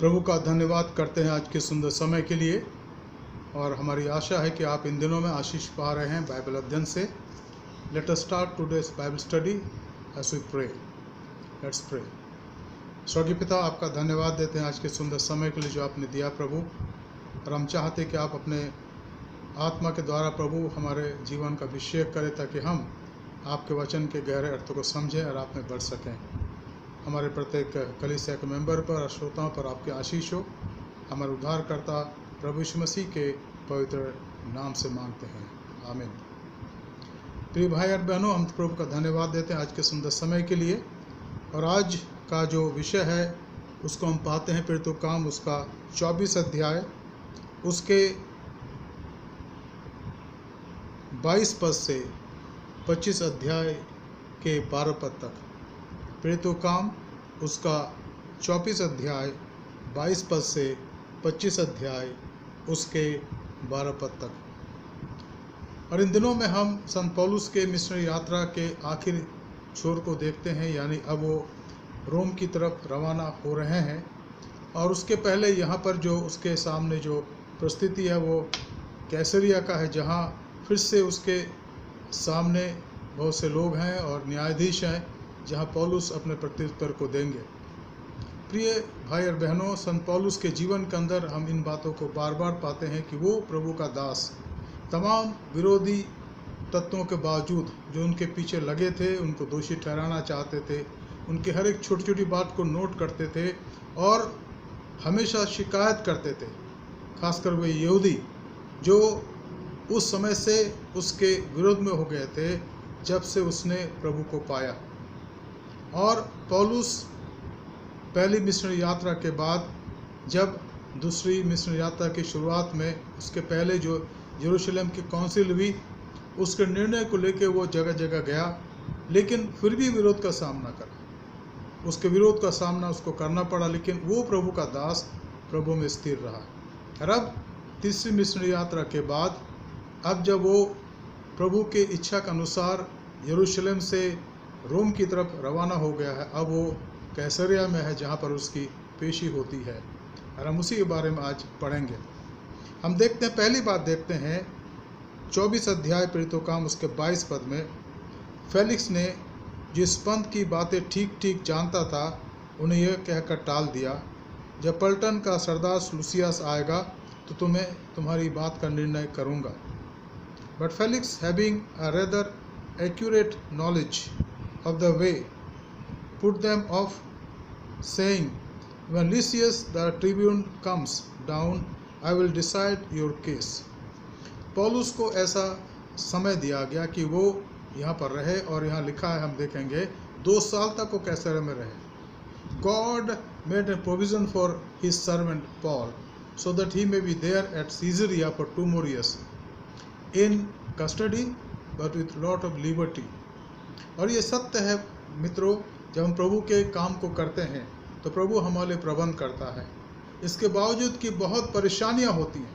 प्रभु का धन्यवाद करते हैं आज के सुंदर समय के लिए, और हमारी आशा है कि आप इन दिनों में आशीष पा रहे हैं बाइबल अध्ययन से। Let us start today's Bible study as we pray. Let's pray. स्वर्गीय पिता, आपका धन्यवाद देते हैं आज के सुंदर समय के लिए जो आपने दिया प्रभु, और हम चाहते हैं कि आप अपने आत्मा के द्वारा प्रभु हमारे जीवन का अभिषेक करें ताकि हम आपके वचन के गहरे अर्थों को समझें और आप में बढ़ सकें। हमारे प्रत्येक कलीसिया के मेंबर पर और श्रोताओं पर आपकी आशीष हो। हमारे उद्धारकर्ता प्रभु यीशु मसीह के पवित्र नाम से मांगते हैं, आमीन। प्रिय भाई और बहनों, हम प्रभु का धन्यवाद देते हैं आज के सुंदर समय के लिए। और आज का जो विषय है उसको हम पाते हैं प्रेरितों के काम उसका 24 अध्याय उसके 22 पद से 25 अध्याय के 12 पद तक। प्रेरितों के काम उसका 24 अध्याय 22 पद से 25 अध्याय उसके 12 पद तक। और इन दिनों में हम संत पौलुस के मिशनरी यात्रा के आखिरी छोर को देखते हैं, यानी अब वो रोम की तरफ रवाना हो रहे हैं। और उसके पहले यहाँ पर जो उसके सामने जो परिस्थिति है वो कैसरिया का है, जहाँ फिर से उसके सामने बहुत से लोग हैं और न्यायाधीश हैं, जहाँ पौलुस अपने प्रत्युत्तर को देंगे। प्रिय भाई और बहनों, संत पौलुस के जीवन के अंदर हम इन बातों को बार बार पाते हैं कि वो प्रभु का दास तमाम विरोधी तत्वों के बावजूद जो उनके पीछे लगे थे, उनको दोषी ठहराना चाहते थे, उनके हर एक छोटी छोटी बात को नोट करते थे और हमेशा शिकायत करते थे। खासकर वे यहूदी जो उस समय से उसके विरोध में हो गए थे जब से उसने प्रभु को पाया। और पौलुस पहली मिशनरी यात्रा के बाद जब दूसरी मिशनरी यात्रा की शुरुआत में उसके पहले जो यरूशलेम की काउंसिल हुई, उसके निर्णय को लेकर वो जगह जगह गया, लेकिन फिर भी विरोध का सामना करा। उसके विरोध का सामना उसको करना पड़ा, लेकिन वो प्रभु का दास प्रभु में स्थिर रहा। और अब तीसरी मिशनरी यात्रा के बाद अब जब वो प्रभु के इच्छा के अनुसार यरूशलेम से रोम की तरफ रवाना हो गया है, अब वो कैसरिया में है जहाँ पर उसकी पेशी होती है। और हम उसी के बारे में आज पढ़ेंगे। हम देखते हैं, पहली बात देखते हैं 24 अध्याय प्रेरितों के काम उसके 22 पद में। फेलिक्स ने जिस पंथ की बातें ठीक ठीक जानता था उन्हें यह कहकर टाल दिया, जब पलटन का सरदार लूसियस आएगा तो तुम्हारी बात का निर्णय करूँगा। But Felix having a rather accurate knowledge of the way put them off, saying, when Lysias the tribune comes down, I will decide your case. पौलुस को ऐसा समय दिया गया कि वो यहाँ पर रहे, और यहाँ लिखा है, हम देखेंगे 2 साल तक वो कैसरिया में रहे। God made a provision for his servant Paul so that he may be there at Caesarea for 2 more years in custody but with lot of liberty. और ये सत्य है मित्रों, जब हम प्रभु के काम को करते हैं तो प्रभु हमारे लिए प्रबंध करता है। इसके बावजूद कि बहुत परेशानियां होती हैं,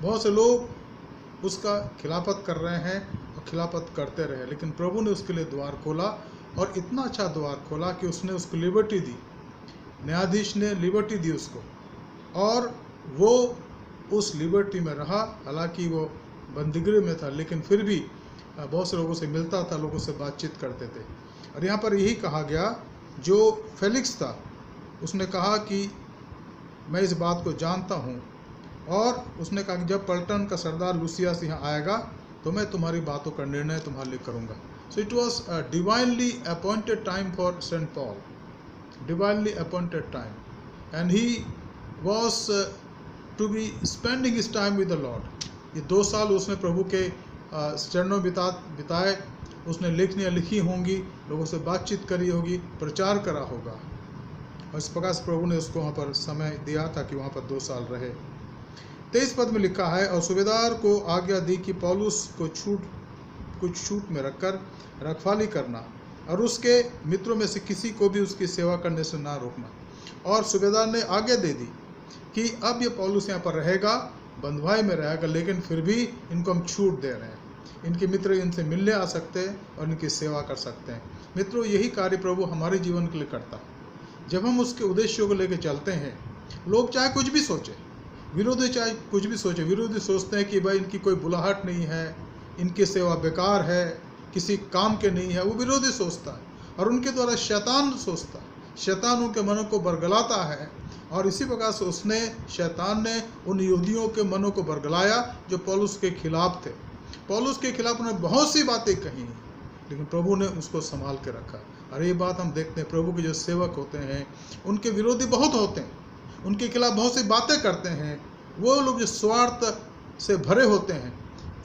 बहुत से लोग उसका खिलाफत कर रहे हैं और खिलाफत करते रहे, लेकिन प्रभु ने उसके लिए द्वार खोला, और इतना अच्छा द्वार खोला कि उसने उसको लिबर्टी दी। न्यायाधीश ने लिबर्टी दी उसको, और वो उस लिबर्टी में रहा। हालांकि वो बंदीगृह में था, लेकिन फिर भी बहुत से लोगों से मिलता था, लोगों से बातचीत करते थे। और यहाँ पर यही कहा गया, जो फेलिक्स था उसने कहा कि मैं इस बात को जानता हूँ, और उसने कहा कि जब पलटन का सरदार लूसियस यहाँ आएगा तो मैं तुम्हारी बातों का निर्णय तुम्हारे लिए करूँगा। So it was a divinely appointed time for Saint Paul, divinely appointed time, and he was to be spending his time with the Lord. ये 2 साल उसने प्रभु के चरणों बिताए। उसने लेखनियाँ लिखी होंगी, लोगों से बातचीत करी होगी, प्रचार करा होगा, और इस प्रकार से प्रभु ने उसको वहाँ पर समय दिया था कि वहाँ पर 2 साल रहे। 23 पद में लिखा है, और सूबेदार को आज्ञा दी कि पौलुस को कुछ छूट में रखकर रखवाली करना, और उसके मित्रों में से किसी को भी उसकी सेवा करने से ना रोकना। और सूबेदार ने आज्ञा दे दी कि अब ये पौलुस यहाँ पर रहेगा, बंधुआई में रहेगा, लेकिन फिर भी इनको हम छूट दे रहे हैं। इनके मित्र इनसे मिलने आ सकते हैं और इनकी सेवा कर सकते हैं। मित्रों, यही कार्य प्रभु हमारे जीवन के लिए करता है। जब हम उसके उद्देश्यों को लेकर चलते हैं, लोग चाहे कुछ भी सोचे, विरोधी चाहे कुछ भी सोचे, विरोधी सोचते हैं कि भाई इनकी कोई बुलाहट नहीं है, इनकी सेवा बेकार है, किसी काम के नहीं है, वो विरोधी सोचता है। और उनके द्वारा शैतान सोचता है, शैतान उनके मनों को बरगलाता है। और इसी प्रकार से शैतान ने उन यहूदियों के मनों को बरगलाया जो पौलुस के खिलाफ थे। पौलुस के खिलाफ उन्होंने बहुत सी बातें कही, लेकिन प्रभु ने उसको संभाल के रखा। और ये बात हम देखते हैं, प्रभु के जो सेवक होते हैं उनके विरोधी बहुत होते हैं, उनके खिलाफ बहुत सी बातें करते हैं। वो लोग जो स्वार्थ से भरे होते हैं,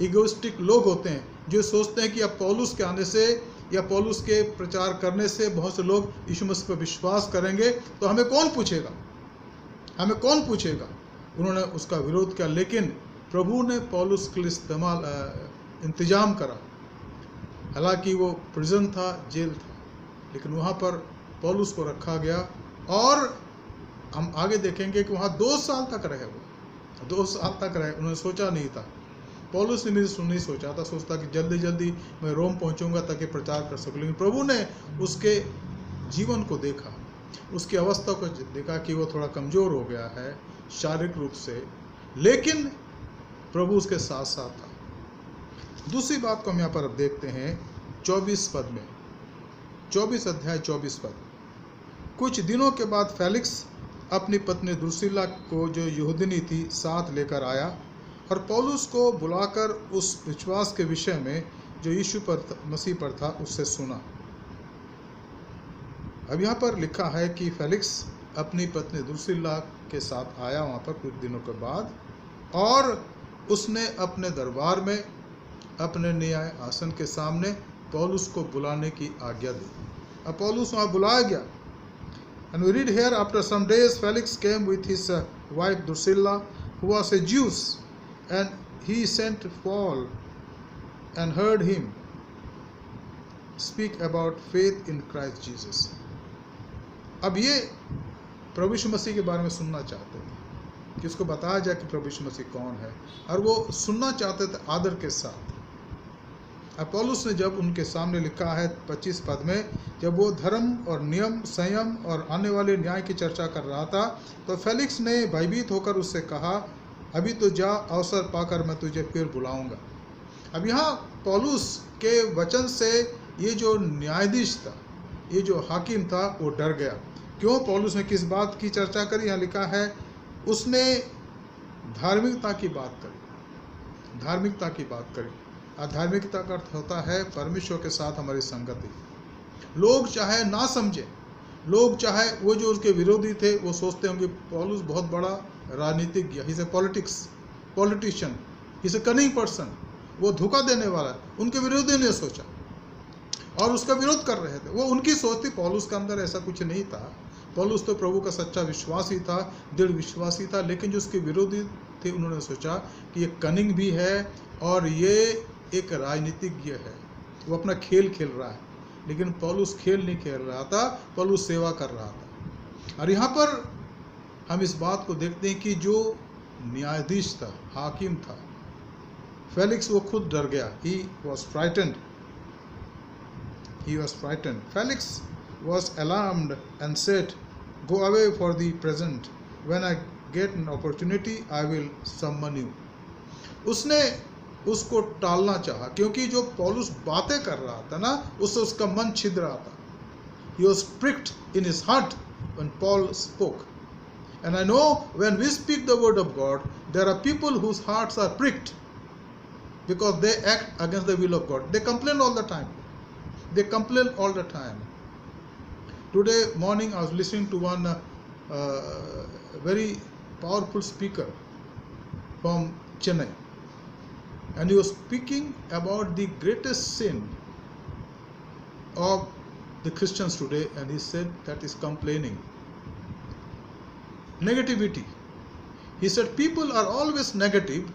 इगोइस्टिक लोग होते हैं, जो सोचते हैं कि अब पौलुस के आने से या पौलुस के प्रचार करने से बहुत से लोग यीशु मसीह पर विश्वास करेंगे, तो हमें कौन पूछेगा, हमें कौन पूछेगा। उन्होंने उसका विरोध किया, लेकिन प्रभु ने पौलुस के लिए इंतजाम करा। हालांकि वो प्रिजन था, जेल था, लेकिन वहाँ पर पौलुस को रखा गया। और हम आगे देखेंगे कि वहाँ 2 साल तक रहे, वो 2 साल तक रहे। उन्होंने सोचा नहीं था, पौलुस ने भी नहीं सोचा था, सोचता कि जल्दी जल्दी मैं रोम पहुंचूंगा ताकि प्रचार कर सकूं। लेकिन प्रभु ने उसके जीवन को देखा, उसकी अवस्था को देखा कि वो थोड़ा कमज़ोर हो गया है शारीरिक रूप से, लेकिन प्रभु उसके साथ साथ था। दूसरी बात को हम यहाँ पर अब देखते हैं 24 पद में, 24 अध्याय 24 पद। कुछ दिनों के बाद फेलिक्स अपनी पत्नी द्रुसिल्ला को, जो यहूदिनी थी, साथ लेकर आया और पौलुस को बुलाकर उस विश्वास के विषय में जो यीशु मसीह पर था उससे सुना। अब यहाँ पर लिखा है कि फेलिक्स अपनी पत्नी द्रुसिल्ला के साथ आया वहाँ पर कुछ दिनों के बाद, और उसने अपने दरबार में अपने न्याय आसन के सामने पौलुस को बुलाने की आज्ञा दी। अब पौलुस वहाँ बुलाया गया। And we read here, after some days Felix came with his wife Drusilla, who was a Jew, and he sent Paul and heard him speak about faith in Christ Jesus. अब ये प्रभु यीशु मसीह के बारे में सुनना चाहते थे कि उसको बताया जाए कि प्रभु यीशु मसीह कौन है, और वो सुनना चाहते थे आदर के साथ। अब पौलुस ने जब उनके सामने लिखा है 25 पद में, जब वो धर्म और नियम, संयम और आने वाले न्याय की चर्चा कर रहा था, तो फेलिक्स ने भयभीत होकर उससे कहा, अभी तो जा, अवसर पाकर मैं तुझे फिर बुलाऊंगा। अब यहाँ पौलुस के वचन से ये जो न्यायाधीश था, ये जो हाकिम था, वो डर गया। क्यों? पौलुस ने किस बात की चर्चा करी? यहाँ लिखा है उसने धार्मिकता की बात करी, धार्मिकता की बात करी। धार्मिकता का अर्थ होता है परमेश्वर के साथ हमारी संगति। लोग चाहे ना समझे, लोग चाहे वो जो उसके विरोधी थे वो सोचते होंगे पौलुस बहुत बड़ा राजनीतिज्ञ, he is a politician, he is a cunning person, वो धोखा देने वाला है। उनके विरोधी ने सोचा और उसका विरोध कर रहे थे, वो उनकी सोच थी। पौलुस के अंदर ऐसा कुछ नहीं था। पौलुस तो प्रभु का सच्चा विश्वासी था, दृढ़ विश्वासी था, लेकिन जो उसके विरोधी थे उन्होंने सोचा कि ये कनिंग भी है और ये एक राजनीतिज्ञ है, वो अपना खेल खेल रहा है। लेकिन पौलुस खेल नहीं खेल रहा था, पौलुस सेवा कर रहा था। और यहाँ पर हम इस बात को देखते हैं कि जो न्यायाधीश था, हाकिम था, फेलिक्स, वो खुद डर गया। He was frightened. Felix was alarmed and said, go away for the present. When I get an opportunity, I will summon you. उसने उसको टालना चाहा, क्योंकि जो पौलुस बातें कर रहा था ना, उससे उसका मन छिद रहा था। He was pricked in his heart when Paul spoke. And I know when we speak the word of God, there are people whose hearts are pricked because they act against the will of God. They complain all the time. Today morning I was listening to one very powerful speaker from Chennai, and he was speaking about the greatest sin of the Christians today, and he said that is complaining, negativity. He said people are always negative,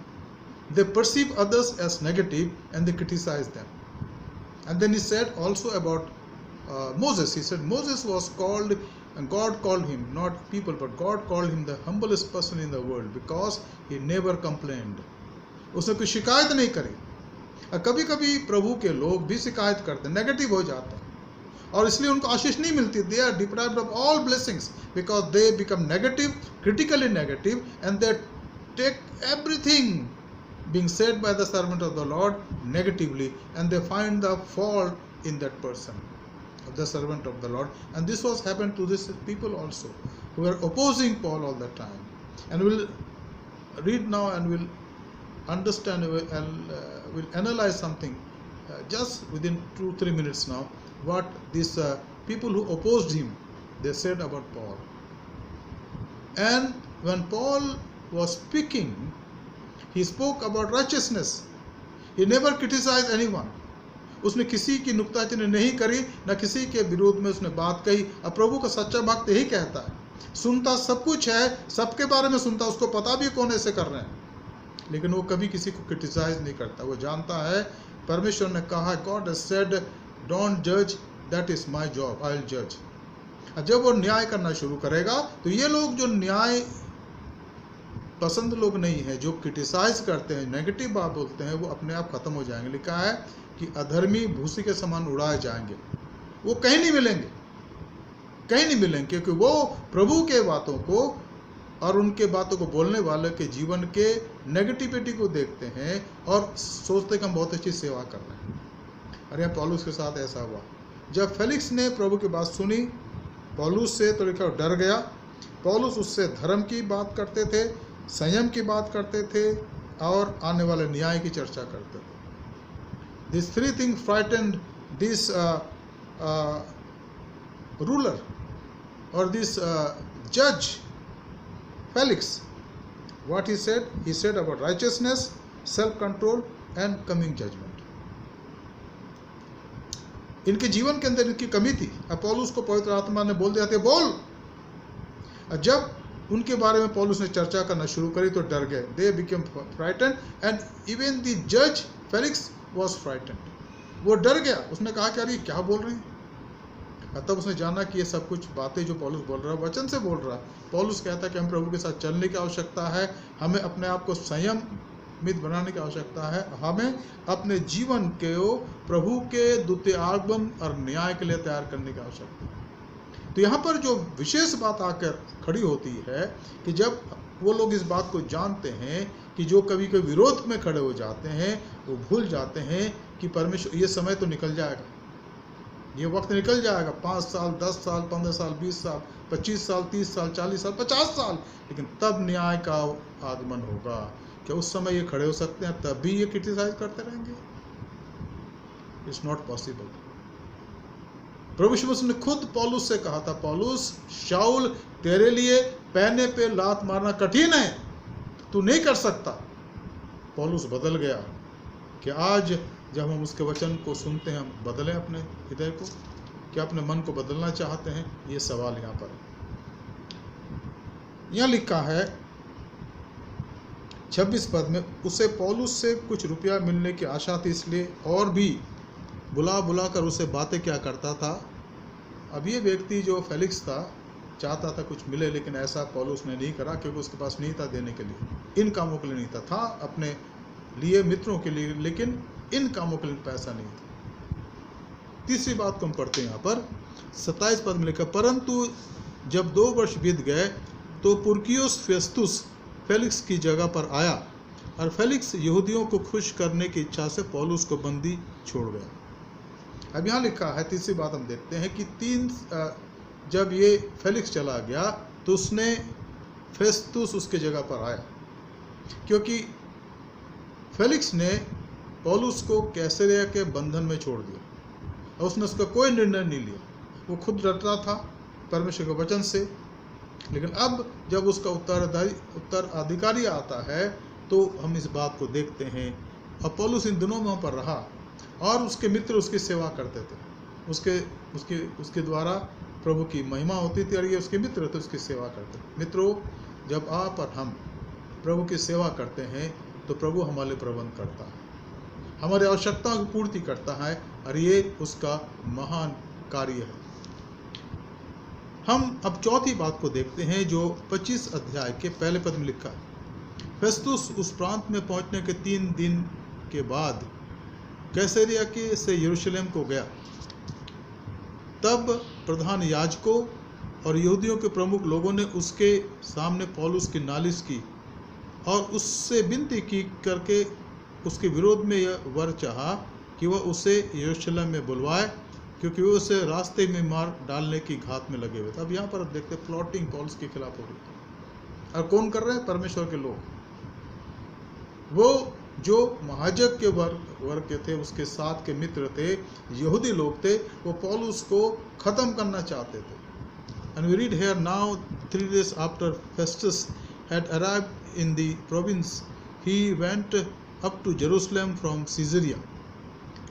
they perceive others as negative and they criticize them. And then he said also about Moses. He said Moses was called, and God called him, not people, but God called him the humblest person in the world because he never complained. उसने कोई शिकायत नहीं करी। कभी कभी प्रभु के लोग भी शिकायत करते, नेगेटिव हो जाते हैं, और इसलिए उनको आशीष नहीं मिलती. They are deprived of all blessings because they become negative, critically negative, and they take everything being said by the servant of the Lord negatively, and they find the fault in that person, of the servant of the Lord. And this was happened to these people also, who were opposing Paul all the time. And we'll read now and we'll understand and we'll analyze something just within 2-3 minutes now, what these people who opposed him, they said about Paul. And when Paul was speaking, he spoke about righteousness. He never criticized anyone. उसने किसी की नुक्ताचीनी नहीं करी, न किसी के विरोध में उसने बात कही. अब प्रभु का सच्चा भक्त यही कहता है, सुनता सब कुछ है, सबके बारे में सुनता, उसको पता भी कौन ऐसे कर रहे हैं, लेकिन वो कभी किसी को क्रिटिसाइज नहीं करता. वो जानता है परमेश्वर ने कहा, गॉड हैज सेड डोंट जज, that is my job, I will जज. जब वो न्याय करना शुरू करेगा तो ये लोग जो न्याय पसंद लोग नहीं है, जो क्रिटिसाइज करते हैं, नेगेटिव बात बोलते हैं, वो अपने आप खत्म हो जाएंगे. लिखा है कि अधर्मी भूसी के समान उड़ाए जाएंगे. वो कहीं नहीं मिलेंगे, कहीं नहीं मिलेंगे, क्योंकि वो प्रभु के बातों को और उनके बातों को बोलने वाले के जीवन के नेगेटिविटी को देखते हैं और सोचते कि हम बहुत अच्छी सेवा कर रहे हैं. और यहाँ पौलुस के साथ ऐसा हुआ. जब फेलिक्स ने प्रभु की बात सुनी पौलुस से, तो लिखा डर गया. पौलुस उससे धर्म की बात करते थे, संयम की बात करते थे और आने वाले न्याय की चर्चा करते थे. These three things frightened this ruler or this judge Felix. What he said? He said about righteousness, self-control and coming judgment. इनके जीवन के अंदर इनकी कमी थी. अब पौलुस को पवित्र आत्मा ने बोल दिया था बोल. जब उनके बारे में पौलुस ने चर्चा करना शुरू करी तो डर गए. They became frightened and even the जज फेलिक्स वाज फ्राइटेंड. वो डर गया. उसने कहा कि अरे क्या बोल रहे हैं. तब उसने जाना कि ये सब कुछ बातें जो पौलुस बोल रहा है वचन से बोल रहा है. पौलुस कहता है कि हम प्रभु के साथ चलने की आवश्यकता है, हमें अपने आप को संयमित बनाने की आवश्यकता है, हमें अपने जीवन को प्रभु के द्वितीय आगमन और न्याय के लिए तैयार करने की आवश्यकता है. तो यहाँ पर जो विशेष बात आकर खड़ी होती है कि जब वो लोग इस बात को जानते हैं कि जो कभी कभी विरोध में खड़े हो जाते हैं, वो भूल जाते हैं कि परमेश्वर, ये समय तो निकल जाएगा, ये वक्त निकल जाएगा, 5 साल 10 साल 15 साल 20 साल 25 साल 30 साल 40 साल 50 साल, लेकिन तब न्याय का आगमन होगा. क्या उस समय ये खड़े हो सकते हैं? तब भी ये क्रिटिसाइज करते रहेंगे? It's not possible. प्रभु यीशु मसीह ने खुद पौलुस से कहा था, पौलुस शाऊल तेरे लिए पैने पे लात मारना कठिन है, तू नहीं कर सकता. पौलुस बदल गया. कि आज जब हम उसके वचन को सुनते हैं, हम बदलें अपने हृदय को. क्या अपने मन को बदलना चाहते हैं? ये सवाल यहाँ पर है. यहाँ लिखा है 26 पद में, उसे पौलुस से कुछ रुपया मिलने की आशा थी, इसलिए और भी बुला बुला कर उसे बातें क्या करता था. अब ये व्यक्ति जो फेलिक्स था चाहता था कुछ मिले, लेकिन ऐसा पौलुस ने नहीं करा, क्योंकि उसके पास नहीं था देने के लिए. इन कामों के लिए नहीं था अपने लिए, मित्रों के लिए, लेकिन इन कामों के लिए पैसा नहीं था. तीसरी बात को हम पढ़ते हैं यहाँ पर 27 पद में लिखा, परंतु जब 2 वर्ष बीत गए तो पुर्कियुस फेस्तुस फेलिक्स की जगह पर आया और फेलिक्स यहूदियों को खुश करने की इच्छा से पौलुस को बंदी छोड़ गया. अब यहाँ लिखा है, तीसरी बात हम देखते हैं कि जब ये फेलिक्स चला गया तो उसने फेस्तुस उसके जगह पर आया, क्योंकि फेलिक्स ने पौलुस को कैसरिया के बंधन में छोड़ दिया और उसने उसका कोई निर्णय नहीं लिया. वो खुद डरता था परमेश्वर के वचन से. लेकिन अब जब उसका उत्तराधिकारी आता है तो हम इस बात को देखते हैं. और पौलुस इन दिनों में वहाँ पर रहा और उसके मित्र उसकी सेवा करते थे. उसके द्वारा प्रभु की महिमा होती थी और ये उसके मित्र थे, उसकी सेवा करते थे. मित्रों, जब आप और हम प्रभु की सेवा करते हैं तो प्रभु हमारे प्रबंध करता है, हमारी आवश्यकताओं की पूर्ति करता है और ये उसका महान कार्य है. हम अब चौथी बात को देखते हैं जो 25 अध्याय के पहले पद में लिखा है. फेस्तुस उस प्रांत में पहुंचने के 3 दिन के बाद कैसरिया के से यरूशलेम को गया तब प्रधान याजकों और यहूदियों के प्रमुख लोगों ने उसके सामने पौलुस की नालिश की और उससे विनती की करके उसके विरोध में यह वर चाहा कि वह उसे यरूशलेम में बुलवाए, क्योंकि वो उसे रास्ते में मार डालने की घात में लगे हुए थे। अब यहाँ पर आप देखते प्लॉटिंग पौलुस के खिलाफ हो रही है। और कौन कर रहे हैं? परमेश्वर के लोग। वो जो महाजक के वर्ग के थे, उसके साथ के मित्र थे, यहूदी लोग थे, वो पौलुस को खत्म करना चाहते थे। And we read here, now 3 days after Festus had arrived in the province, he went up to Jerusalem from Caesarea.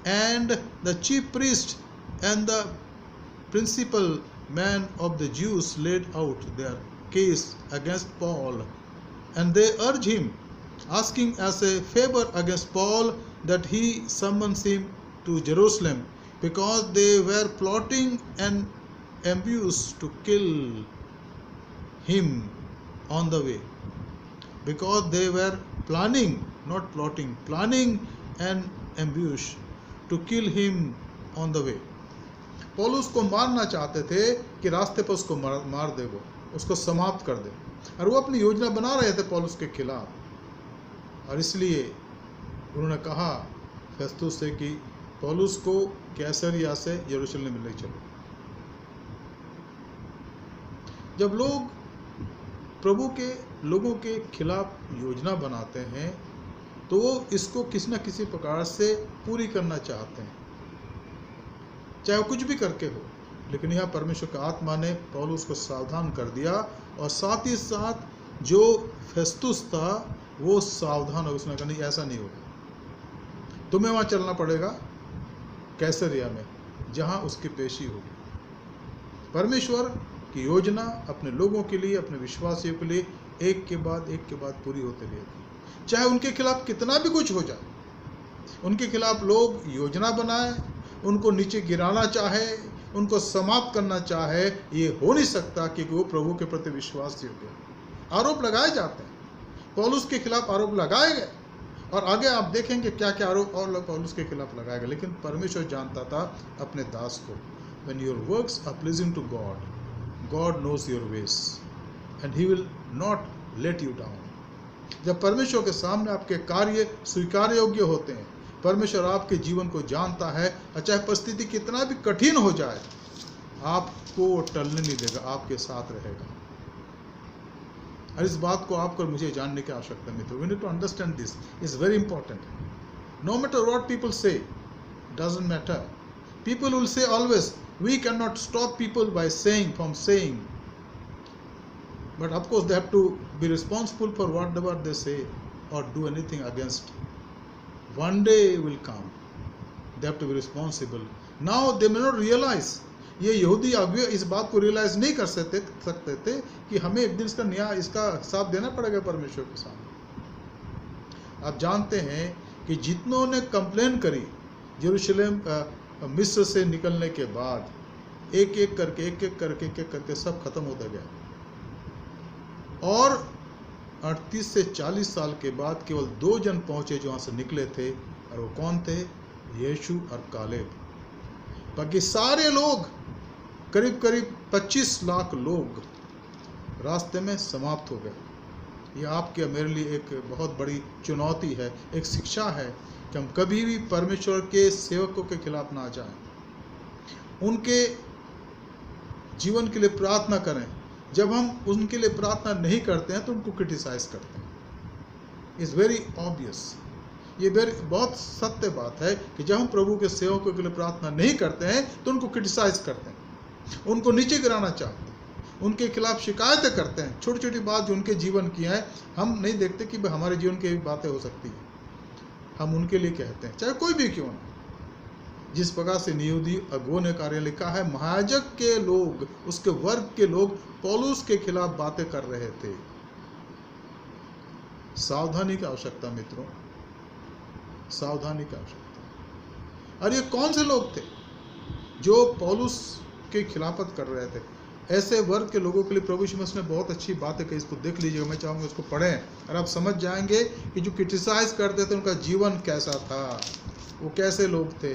And the chief priest and the principal men of the Jews laid out their case against Paul. And they urged him, asking as a favor against Paul that he summons him to Jerusalem, because they were plotting an ambush to kill him on the way. Because they were planning, not plotting, planning an ambush to kill him on the way. पौलुस को मारना चाहते थे कि रास्ते पर उसको मार दे, वो उसको समाप्त कर दे, और वो अपनी योजना बना रहे थे पौलुस के खिलाफ। और इसलिए उन्होंने कहा फेस्तुस से कि पौलुस को कैसरिया से यरूशलेम ले चलो। जब लोग प्रभु के लोगों के खिलाफ योजना बनाते हैं तो वो इसको किसी न किसी प्रकार से पूरी करना चाहते हैं, चाहे वो कुछ भी करके हो। लेकिन यहाँ परमेश्वर की आत्मा ने पौलुस को सावधान कर दिया, और साथ ही साथ जो फेस्तुस था वो सावधान हो। उसने कहा नहीं, ऐसा नहीं होगा, तुम्हें वहाँ चलना पड़ेगा कैसरिया में, जहाँ उसकी पेशी होगी। परमेश्वर की योजना अपने लोगों के लिए, अपने विश्वासियों के लिए एक के बाद पूरी होते रहती। चाहे उनके खिलाफ कितना भी कुछ हो जाए, उनके खिलाफ लोग योजना बनाए, उनको नीचे गिराना चाहे, उनको समाप्त करना चाहे, ये हो नहीं सकता, क्योंकि वो प्रभु के प्रति विश्वास योग्य। आरोप लगाए जाते हैं, पौलुस के खिलाफ आरोप लगाए गए, और आगे आप देखेंगे क्या क्या आरोप और पौलुस के खिलाफ लगाए गए। लेकिन परमेश्वर जानता था अपने दास को। When your works are pleasing to God, God knows your ways and He will not let you down. जब परमेश्वर के सामने आपके कार्य स्वीकार योग्य होते हैं, परमेश्वर आपके जीवन को जानता है, और चाहे परिस्थिति कितना भी कठिन हो जाए, आपको टलने नहीं देगा, आपके साथ रहेगा। और इस बात को आपको मुझे जानने की आवश्यकता है मित्रों। We need to understand this. It's very important. No matter what people say, doesn't matter. People will say always, we cannot stop people by saying, from saying. But of course they have to be responsible for whatever they say or do anything against. One day will come. They have to be responsible. Now they may not realize. ये यहूदी अगुवे इस बात को realise नहीं कर सकते थे कि हमें एक दिन इसका न्याय, इसका हिसाब देना पड़ेगा परमेश्वर के सामने। आप जानते हैं कि जितनों ने कंप्लेन करी यरूशलेम मिस्र से निकलने के बाद, एक एक करके सब खत्म होता गया, और 38 से 40 साल के बाद केवल 2 जन पहुंचे जो वहाँ से निकले थे, और वो कौन थे? यीशु और कालेब। बाकी सारे लोग, करीब 25 लाख लोग रास्ते में समाप्त हो गए। ये आपके मेरे लिए एक बहुत बड़ी चुनौती है, एक शिक्षा है कि हम कभी भी परमेश्वर के सेवकों के खिलाफ ना जाएं, उनके जीवन के लिए प्रार्थना करें। जब हम उनके लिए प्रार्थना नहीं करते हैं तो उनको क्रिटिसाइज करते हैं। इट्स वेरी ऑब्वियस, ये बहुत सत्य बात है कि जब हम प्रभु के सेवकों के लिए प्रार्थना नहीं करते हैं तो उनको क्रिटिसाइज करते हैं, उनको नीचे गिराना चाहते हैं, उनके खिलाफ शिकायतें करते हैं। छोटी छोटी बात जो उनके जीवन की है, हम नहीं देखते कि हमारे जीवन की बातें हो सकती हैं, हम उनके लिए कहते हैं, चाहे कोई भी क्यों ना। जिस प्रकार से यहूदी अगुओं ने कार्य लिखा है, महायाजक के लोग, उसके वर्ग के लोग पौलुस के खिलाफ बातें कर रहे थे। सावधानी की आवश्यकता मित्रों, सावधानी की आवश्यकता। और ये कौन से लोग थे जो पौलुस के खिलाफत कर रहे थे? ऐसे वर्ग के लोगों के लिए प्रभु यीशु मसीह ने बहुत अच्छी बातें कही। इसको देख लीजिएगा, मैं चाहूँगा इसको पढ़ें और आप समझ जाएंगे कि जो क्रिटिसाइज करते थे उनका जीवन कैसा था। वो कैसे लोग थे।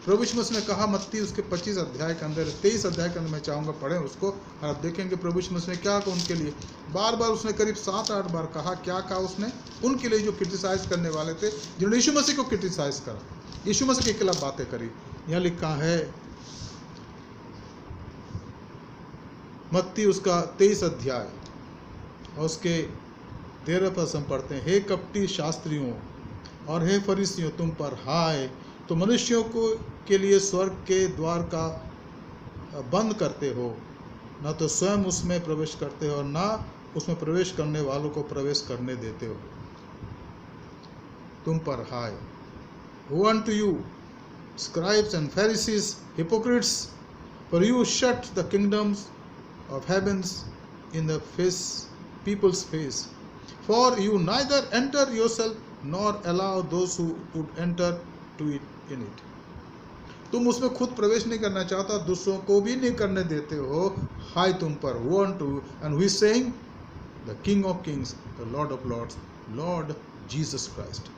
प्रभु यीशु मसीह ने कहा मत्ती उसके 25 अध्याय के अंदर, 23 अध्याय के अंदर, मैं चाहूँगा पढ़ें उसको और आप देखेंगे प्रभु यीशु मसीह ने क्या कहा उनके लिए। बार बार उसने करीब 7-8 बार कहा। क्या कहा उसने उनके लिए जो क्रिटिसाइज करने वाले थे, जिन्होंने यीशु मसीह को क्रिटिसाइज करा, यीशु मसीह के खिलाफ बातें करी। यहाँ लिखा है मत्ती उसका 23 अध्याय और उसके 13 पद हम पढ़ते हैं। हे कपटी शास्त्रियों और हे फरीसियों, तुम पर हाय, तो मनुष्यों को के लिए स्वर्ग के द्वार का बंद करते हो, न तो स्वयं उसमें प्रवेश करते हो और न उसमें प्रवेश करने वालों को प्रवेश करने देते हो। तुम पर हाय। Woe unto you, scribes and Pharisees, hypocrites, for you shut the kingdoms of heavens in the people's face. For you neither enter yourself nor allow those who would enter to it in it. तुम उसमें खुद प्रवेश नहीं करना चाहता, दूसरों को भी नहीं करने देते हो। हाय तुम पर। Woe unto you, and who is saying? The King of Kings, the Lord of Lords, Lord Jesus Christ.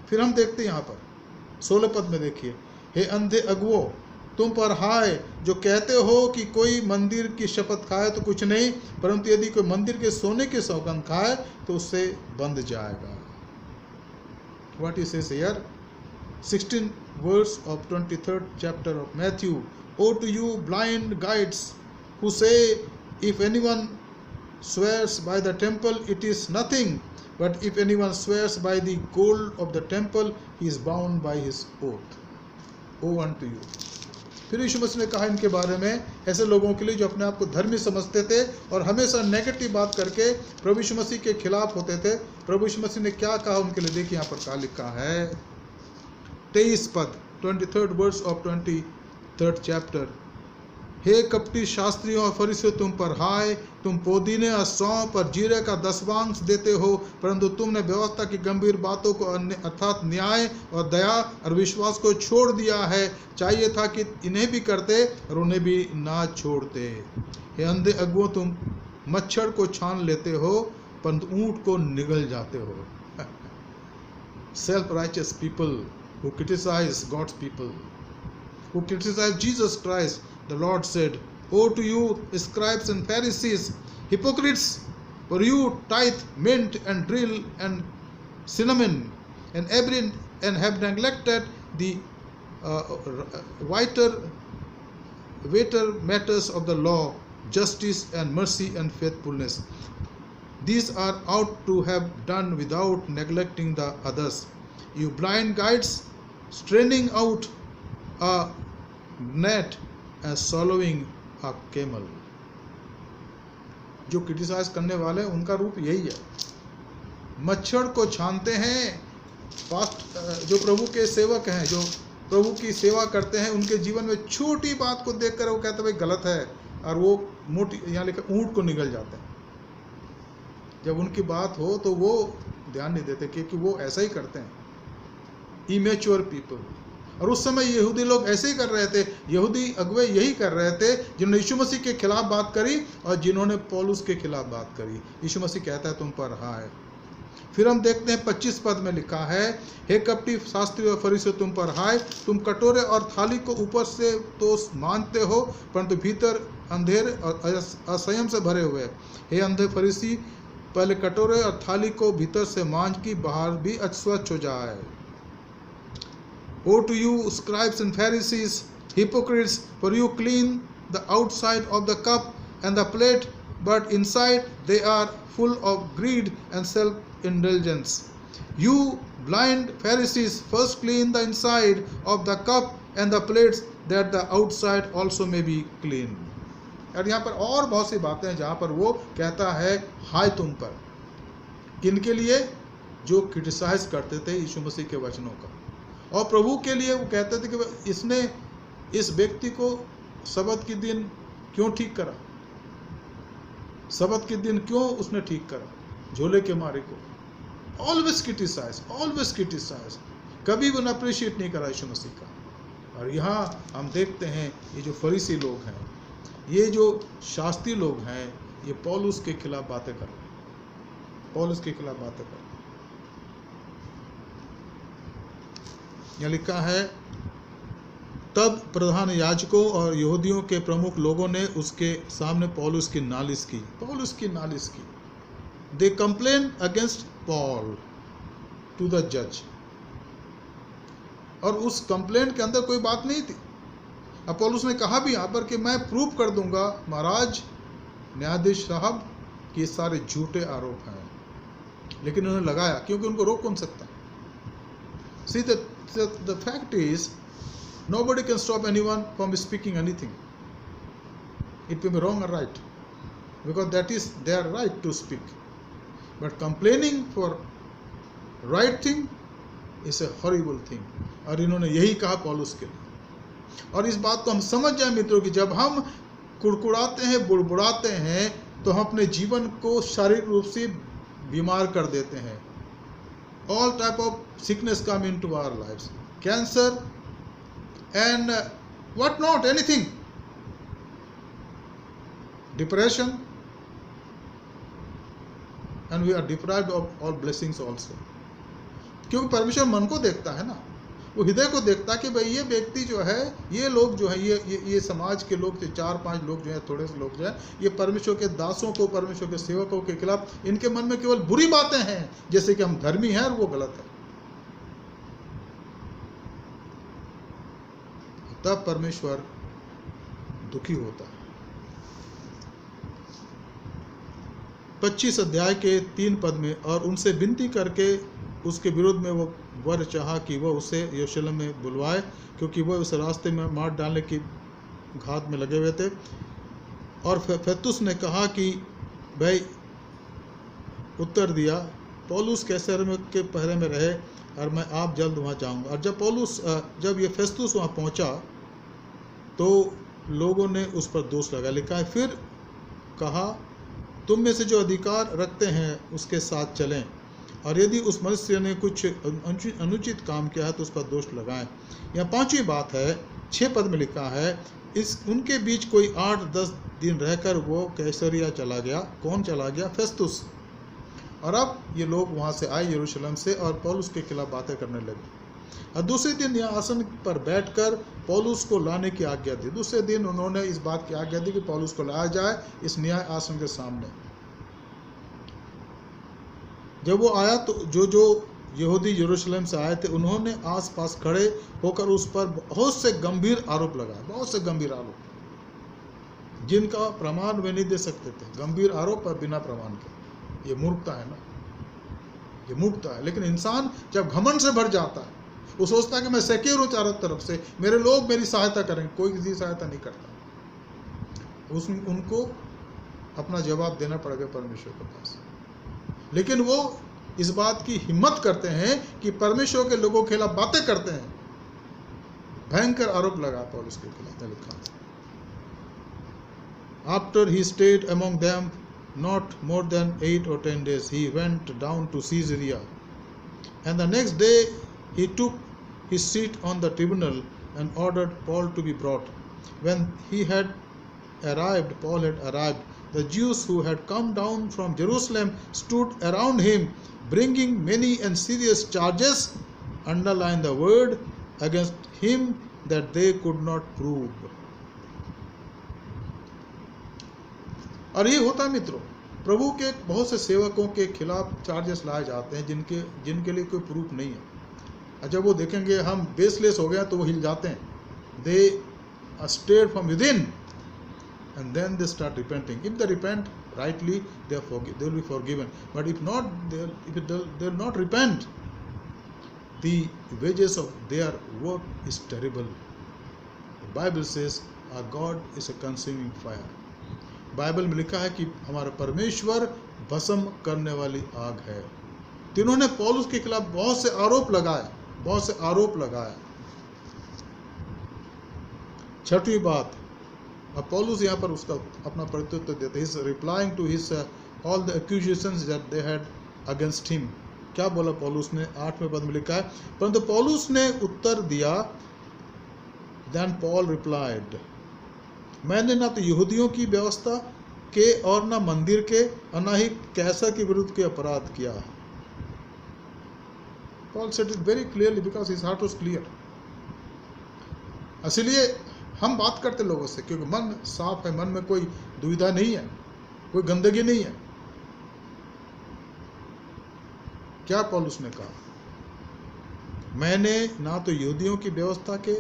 फिर हम देखते हैं यहाँ पर 16 पद में देखिए, हे अंधे अगुओ, तुम पर हाय, जो कहते हो कि कोई मंदिर की शपथ खाए तो कुछ नहीं, परंतु यदि कोई मंदिर के सोने की सौगंध खाए तो उससे बंध जाएगा। What he says here, 16 verse of 23rd chapter of Matthew. Woe to you, blind guides, who say, if anyone swears by the temple, it is nothing. But if anyone swears by the gold of the temple, he is bound by his oath. Woe unto you. फिर यीशु मसीह ने कहा इनके बारे में, ऐसे लोगों के लिए जो अपने आप को धर्मी समझते थे और हमेशा नेगेटिव बात करके प्रभु यीशु मसीह के खिलाफ होते थे। प्रभु यीशु मसीह ने क्या कहा उनके लिए, देखिए यहाँ पर क्या लिखा है। 23 पद, 23rd verse of 23rd chapter. हे कपटी शास्त्रियों और फरीसियों, तुम पर हाय, तुम पुदीने और सौंफ और जीरे का 10वांश देते हो, परंतु तुमने व्यवस्था की गंभीर बातों को अर्थात न्याय और दया और विश्वास को छोड़ दिया है। चाहिए था कि इन्हें भी करते और उन्हें भी ना छोड़ते। हे अंधे अगुओं, तुम मच्छर को छान लेते हो परंतु ऊंट को निगल जाते हो। Self righteous people who criticize God's people, who criticize Jesus Christ. The Lord said, Woe to you, scribes and Pharisees, hypocrites, for you tithe mint and dill and cinnamon and have neglected the weightier matters of the law, justice and mercy and faithfulness. These are ought to have done without neglecting the others. You blind guides, straining out a net and swallowing a camel. जो criticise करने वाले उनका रूप यही है, मच्छर को छानते हैं। पास्ट जो प्रभु के सेवक हैं, जो प्रभु की सेवा करते हैं, उनके जीवन में छोटी बात को देखकर वो कहते हैं गलत है, और वो मोटी, यहाँ लिखा ऊंट को निगल जाते हैं। जब उनकी बात हो तो वो ध्यान नहीं देते, क्योंकि वो ऐसा ही करते हैं, इमेच्योर पीपल। और उस समय यहूदी लोग ऐसे ही कर रहे थे, यहूदी अगुवे यही कर रहे थे, जिन्होंने यीशु मसीह के खिलाफ बात करी और जिन्होंने पौलुस के खिलाफ बात करी। यीशु मसीह कहता है तुम पर हाय। फिर हम देखते हैं 25 पद में लिखा है, हे कपटी शास्त्री और फरीसियों, तुम पर हाय, तुम कटोरे और थाली को ऊपर से तो मानते हो परंतु भीतर अंधेर और असंयम से भरे हुए। हे अंधे फरीसी, पहले कटोरे और थाली को भीतर से मांझ की बाहर भी अस्वच्छ हो जाए। Woe to you, scribes and Pharisees, hypocrites, for you clean the outside of the cup and the plate, but inside they are full of greed and self-indulgence. You blind Pharisees, first clean the inside of the cup and the plates, that the outside also may be clean. और यहाँ पर और बहुत सी बातें हैं जहाँ पर वो कहता है हाय तुम पर। किनके लिए? जो क्रिटिसाइज करते थे यीशु मसीह के वचनों का। और प्रभु के लिए वो कहते थे कि इसने इस व्यक्ति को सब्त के दिन क्यों ठीक करा, सब्त के दिन क्यों उसने ठीक करा, झोले के मारे को। ऑलवेज क्रिटिसाइज, कभी वो अप्रिशिएट नहीं करा यीशु मसीह का। और यहाँ हम देखते हैं ये जो फरीसी लोग हैं, ये जो शास्त्री लोग हैं, ये पौलुस के खिलाफ बातें कर रहे हैं, पौलुस के खिलाफ बातें कर रहे हैं। यहाँ लिखा है, तब प्रधान याजकों और यहूदियों के प्रमुख लोगों ने उसके सामने पौलुस की नालिश की। They complain against Paul to the जज। और उस कंप्लेन के अंदर कोई बात नहीं थी। अब पौलुस ने कहा भी यहाँ पर कि मैं प्रूव कर दूंगा महाराज न्यायाधीश साहब कि ये सारे झूठे आरोप हैं, लेकिन उन्होंने लगाया, क्योंकि उनको रोक कौन सकता। See the fact is nobody can stop anyone from speaking anything. It may be wrong or right, because that is their right to speak. But complaining for right thing is a horrible thing. और इन्होंने यही कहा पौलुस के लिए। और इस बात को हम समझ जाए मित्रों कि जब हम कुड़कुड़ाते हैं, बुड़बुड़ाते हैं, तो हम अपने जीवन को शारीरिक रूप से बीमार कर देते हैं। All type of sickness come into our lives. Cancer and what not, anything, depression, and we are deprived of all blessings also. क्योंकि परमेश्वर मन को देखता है ना, वो हृदय को देखता है कि भाई ये व्यक्ति जो है, ये लोग जो है, ये समाज के लोग, 4-5 लोग जो है, थोड़े से लोग जो है, ये परमेश्वर के दासों को, परमेश्वर के सेवकों के खिलाफ इनके मन में केवल बुरी बातें हैं, जैसे कि हम धर्मी हैं और वो गलत है। तब परमेश्वर दुखी होता है। 25 अध्याय के 3 पद में, और उनसे विनती करके उसके विरोध में वो वर चाहा कि वह उसे यरूशलेम में बुलवाए, क्योंकि वह उस रास्ते में मार डालने की घात में लगे हुए थे। और फेस्तुस ने कहा कि भाई, उत्तर दिया, पौलुस कैसर के पहरे में रहे और मैं आप जल्द वहाँ जाऊँगा। और जब ये फेस्तुस वहाँ पहुँचा तो लोगों ने उस पर दोष लगा। लिखा है, फिर कहा, तुम में से जो अधिकार रखते हैं उसके साथ चलें, और यदि उस मनुष्य ने कुछ अनुचित काम किया है तो उस पर दोष लगाएं। यहाँ 5वीं बात है, 6 पद में लिखा है, उनके बीच कोई 8-10 दिन रहकर वो कैसरिया चला गया। कौन चला गया? फेस्तुस। और अब ये लोग वहाँ से आए यरूशलेम से और पौलुस के खिलाफ बातें करने लगे। और दूसरे दिन यहाँ आसन पर बैठकर पौलुस को लाने की आज्ञा दी। दूसरे दिन उन्होंने इस बात की आज्ञा दी कि पौलुस को लाया जाए इस न्याय आसन के सामने। जब वो आया तो जो यहूदी यरूशलेम से आए थे, उन्होंने आसपास खड़े होकर उस पर बहुत से गंभीर आरोप लगाए, बहुत से गंभीर आरोप, जिनका प्रमाण वे नहीं दे सकते थे। गंभीर आरोप पर बिना प्रमाण के, ये मूर्खता है ना, ये मूर्खता है। लेकिन इंसान जब घमंड से भर जाता है, वो सोचता है कि मैं सिक्योर हूँ चारों तरफ से, मेरे लोग मेरी सहायता करेंगे, कोई किसी सहायता नहीं करता। उनको अपना जवाब देना पड़ेगा परमेश्वर के पास। लेकिन वो इस बात की हिम्मत करते हैं कि परमेश्वर के लोगों के खिलाफ बातें करते हैं। भयंकर आरोप लगा पौलुस के खिलाफ। लिखा, after he stayed among them not more than 8 or 10 days, he went down to Caesarea, and the next day he took his seat on the tribunal and ordered Paul to be brought. When he had arrived, Paul had arrived, the Jews who had come down from Jerusalem stood around him, bringing many and serious charges, underline the word, against him that they could not prove. और ये होता है मित्रों, प्रभु के बहुत से सेवकों के खिलाफ चार्जेस लाए जाते हैं जिनके लिए कोई प्रूफ नहीं है। जब वो देखेंगे हम बेसलेस हो गया तो वो हिल जाते हैं। They are stirred from within and then they start repenting. If they repent rightly, they will be forgiven, but if not, they will not repent, the wages of their work is terrible. The Bible says our God is a consuming fire. Bible में लिखा है कि हमारा परमेश्वर भस्म करने वाली आग है। तो इन्होंने पौलुस के खिलाफ बहुत से आरोप लगाए। 6वीं बात, अब पौलुस यहाँ पर उसका अपना प्रत्युत्तर देते हैं। He is replying to his all the accusations that they had against him. क्या बोला पौलुस ने? 8वें पद में लिखा है, परंतु पौलुस ने उत्तर दिया, then Paul replied, मैंने ना तो यहूदियों की व्यवस्था के और ना मंदिर के और ना ही कैसर के विरुद्ध के अपराध किया। Paul said it very clearly because his heart was clear. इसलिए हम बात करते लोगों से क्योंकि मन साफ है, मन में कोई दुविधा नहीं है, कोई गंदगी नहीं है। क्या पौलुस ने कहा? मैंने ना तो यहूदियों की व्यवस्था के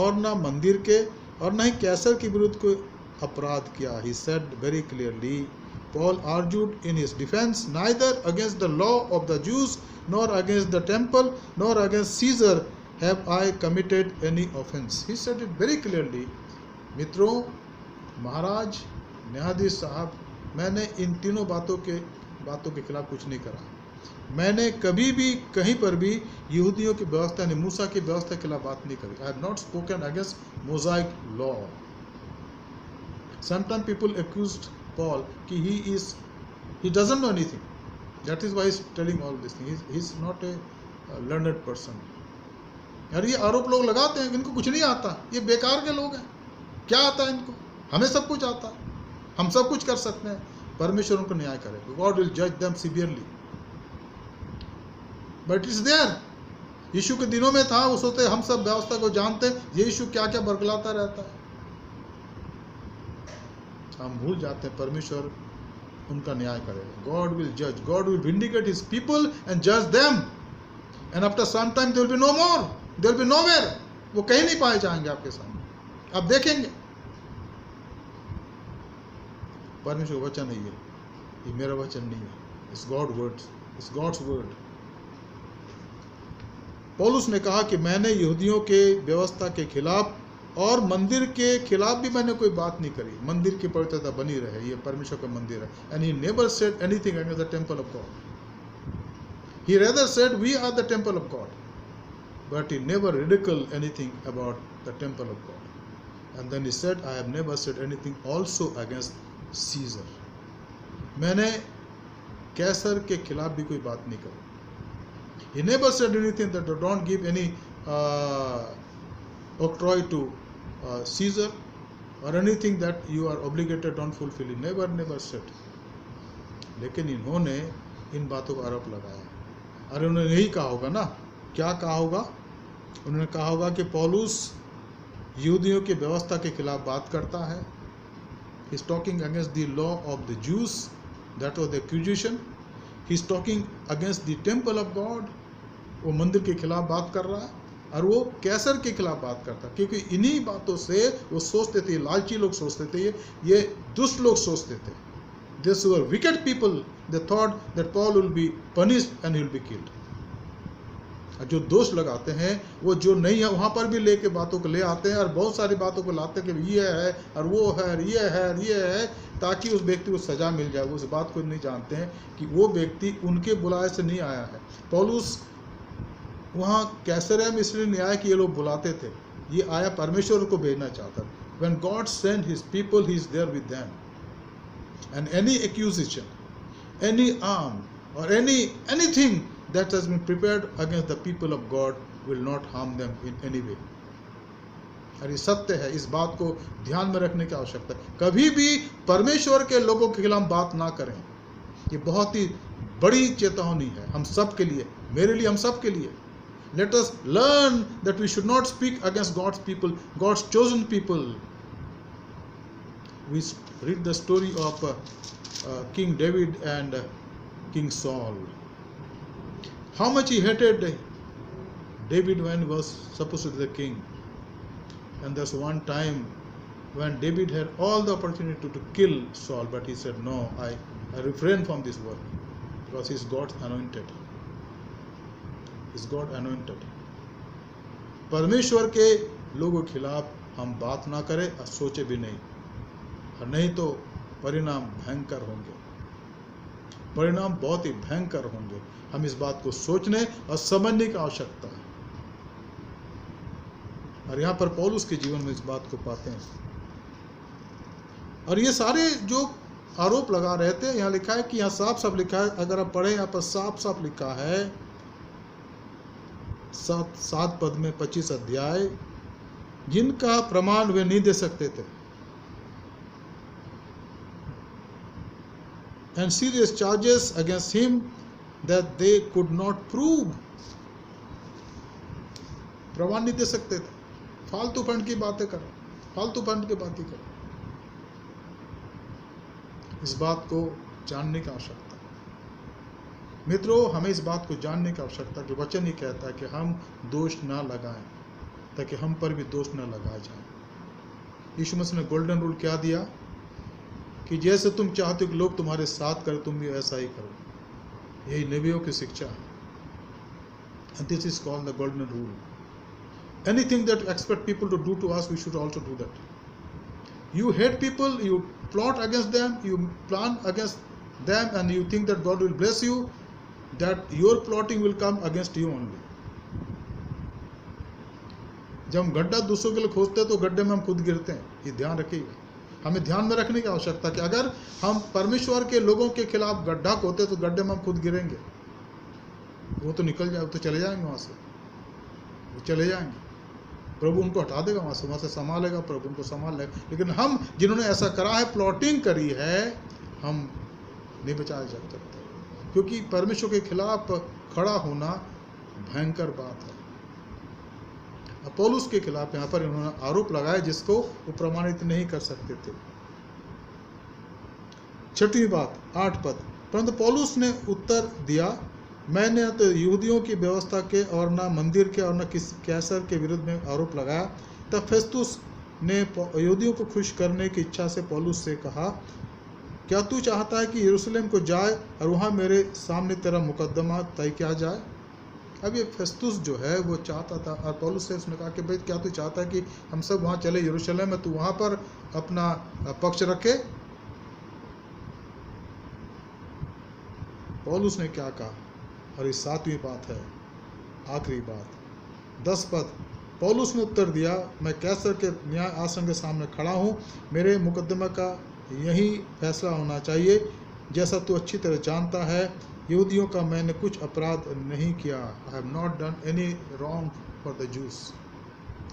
और ना मंदिर के और ना ही कैसर के विरुद्ध कोई अपराध किया। He said very clearly, Paul argued in his defense neither against the law of the Jews nor against the temple nor against Caesar have I committed any offense. He said it very clearly. मित्रों, महाराज, न्यायाधीश साहब, मैंने इन तीनों बातों के खिलाफ कुछ नहीं करा। मैंने कभी भी कहीं पर भी यहूदियों की व्यवस्था यानी मूसा की व्यवस्था के खिलाफ बात नहीं करी। I have not spoken against Mosaic law. Sometimes people accused Paul कि he doesn't know anything. That is why he is telling all these things. He is not a learned person. यार ये आरोप लोग लगाते हैं, इनको कुछ नहीं आता, ये बेकार के लोग हैं, क्या आता है इनको? हमें सब कुछ आता है, हम सब कुछ कर सकते हैं। परमेश्वर उनको न्याय करेगा। God will judge them severely. But it's there. यीशु के दिनों में था, उस होते हम सब व्यवस्था को जानते हैं, ये यीशु क्या क्या बरगलाता रहता है। हम भूल जाते हैं परमेश्वर उनका न्याय करेगा। God will judge. God will vindicate his people and judge them. And after some time there will be no more. There will be nowhere. वो कहीं नहीं पाए जाएंगे आपके सामने, आप देखेंगे। परमेश्वर का वचन है ये मेरा वचन नहीं है। It's God's words. It's God's word. पौलुस ने कहा कि मैंने यहूदियों के व्यवस्था के खिलाफ और मंदिर के खिलाफ भी मैंने कोई बात नहीं करी। मंदिर की पवित्रता बनी रहे, ये परमेश्वर का मंदिर है। And he never said anything against the temple of God. He rather said we are the temple of God, but he never ridiculed anything about the temple of God. And then he said, I have never said anything also against Caesar. मैंने कैसर के खिलाफ भी कोई बात नहीं करी। He never said anything that don't give any octroi to Caesar or anything that you are obligated don't fulfill. He never said. लेकिन इन्होंने इन बातों का आरोप लगाया। अरे उन्होंने यही कहा होगा ना, क्या कहा होगा? उन्होंने कहा होगा कि पौलुस यहूदियों की व्यवस्था के खिलाफ बात करता है। He is talking against the law of the Jews. That was the accusation. He is talking against the temple of God. वो मंदिर के खिलाफ बात कर रहा है और वो कैसर के खिलाफ बात करता है, क्योंकि इन्हीं बातों से वो सोचते थे, लालची लोग सोचते थे, ये दुष्ट लोग सोचते थे। These were wicked people. They thought that Paul will be punished and he will be killed. और जो दोष लगाते हैं वो जो नहीं है वहाँ पर भी लेके बातों को ले आते हैं और बहुत सारी बातों को लाते हैं कि ये है और वो है और ये है और ये है, ताकि उस व्यक्ति को सजा मिल जाए। वो उस बात को नहीं जानते हैं कि वो व्यक्ति उनके बुलाए से नहीं आया है। पौलुस वहाँ कैसरिया में इसलिए नहीं आया कि ये लोग बुलाते थे, ये आया परमेश्वर को भेजना चाहता। When God sent his people, he is there with them. And any accusation, any harm or anything that has been prepared against the people of God will not harm them in any way. और ये सत्य है, इस बात को ध्यान में रखने की आवश्यकता है। कभी भी परमेश्वर के लोगों के खिलाफ बात ना करें। ये बहुत ही बड़ी चेतावनी है हम सब के लिए, मेरे लिए, हम सब के लिए। Let us learn that we should not speak against God's people, God's chosen people. We read the story of King David and King Saul. How much he hated David when he was supposed to be the king. And there's one time when David had all the opportunity to kill Saul, but he said, no, I refrain from this work because he's God's anointed. He's God anointed. परमेश्वर के लोगों के खिलाफ हम बात ना करें और सोचे भी नहीं, और नहीं तो परिणाम भयंकर होंगे, परिणाम बहुत ही भयंकर होंगे। हम इस बात को सोचने और समझने की आवश्यकता है। और यहाँ पर पौलुस के जीवन में इस बात को पाते हैं। और ये सारे जो आरोप लगा रहे थे, यहाँ लिखा है कि यहाँ साफ साफ लिखा है, अगर आप पढ़े यहाँ पर साफ साफ लिखा है 7 पद में 25 अध्याय, जिनका प्रमाण वे नहीं दे सकते थे, and serious charges against him that they could not prove. प्रमाण नहीं दे सकते थे। फालतू फंड की बातें करो, फालतू फंड की बातें करो। इस बात को जानने की आवश्यकता है। मित्रों, हमें इस बात को जानने की आवश्यकता कि वचन ही कहता है कि हम दोष ना लगाएं, ताकि हम पर भी दोष ना लगाया जाए। यीशु मसीह ने गोल्डन रूल क्या दिया कि जैसे तुम चाहते हो कि लोग तुम्हारे साथ करें, तुम भी ऐसा ही करो। यही नबियों की शिक्षा है। And this is called the golden rule. Anything that you expect people to do to us, we should also do that. You hate people, you plot against them, you plan against them, and you think that God will bless you, that your plotting will come against you only. जब हम गड्ढा दूसरों के लिए खोदते हैं तो गड्ढे में हम खुद गिरते हैं। ये ध्यान रखिएगा। हमें ध्यान में रखने की आवश्यकता कि अगर हम परमेश्वर के लोगों के खिलाफ गड्ढा खोदते तो गड्ढे में हम खुद गिरेंगे। वो तो निकल जाए, तो चले जाएंगे वहाँ से, वो चले जाएंगे। प्रभु उनको हटा देगा वहाँ से संभालेगा, प्रभु उनको संभाल लेगा। लेकिन हम जिन्होंने ऐसा करा है, प्लॉटिंग करी है, हम नहीं बचाए जा सकते, क्योंकि परमेश्वर के खिलाफ खड़ा होना भयंकर बात है। पौलुस के खिलाफ यहाँ पर इन्होंने आरोप लगाया जिसको वो प्रमाणित नहीं कर सकते थे। छठवीं बात, 8 पद, परंतु पौलुस ने उत्तर दिया, मैंने तो यहूदियों की व्यवस्था के और न मंदिर के और न किसी कैसर के विरुद्ध में आरोप लगाया। तब फेस्तुस ने यहूदियों को खुश करने की इच्छा से पौलुस से कहा, क्या तू चाहता है कि यरूशलेम को जाए और वहाँ मेरे सामने तेरा मुकदमा तय किया जाए? अब ये फेस्तुस जो है वो चाहता था, और पौलुस से उसने कहा कि भाई क्या तू चाहता है कि हम सब वहाँ चले यरूशलेम में, तू वहाँ पर अपना पक्ष रखे? पौलुस ने क्या कहा? और ये 7वीं बात है, आखिरी बात, 10 पद, पौलुस ने उत्तर दिया, मैं कैसर के न्याय आसन के सामने खड़ा हूँ, मेरे मुकदमे का यही फैसला होना चाहिए। जैसा तू अच्छी तरह जानता है, यहूदियों का मैंने कुछ अपराध नहीं किया। I have not done any wrong for the juice,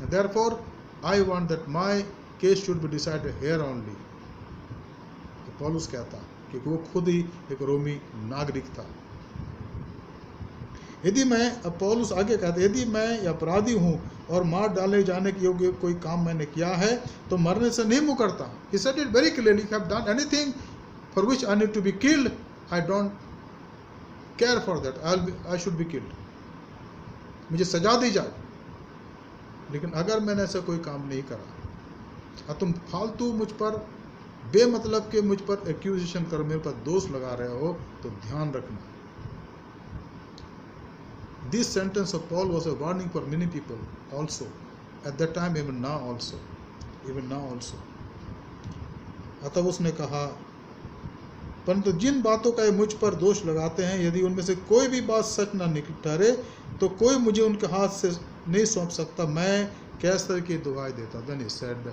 therefore I want that my case should be decided here only. पौलुस कहता क्योंकि वो खुद ही एक रोमी नागरिक था। यदि मैं, पौलुस आगे कहते, यदि मैं अपराधी हूँ और मार डाले जाने के योग्य कोई काम मैंने किया है तो मरने से नहीं मुकरता। He said it very clearly, if I have done anything for which I need to be killed, I don't care for that. I should be killed. मुझे सजा दी जाए, लेकिन अगर मैंने ऐसा कोई काम नहीं करा और तुम फालतू मुझ पर बेमतलब के मुझ पर एक्यूजेशन कर मेरे पर दोष लगा रहे हो, तो ध्यान रखना। This sentence of Paul was a warning for many people also at that time, even now also. अतः उसने कहा, परंतु जिन बातों का ये मुझ पर दोष लगाते हैं, यदि उनमें से कोई भी बात सच न निकल ठहरे तो कोई मुझे उनके हाथ से नहीं सौंप सकता। मैं कैसर की दुहाई देता। Then he said,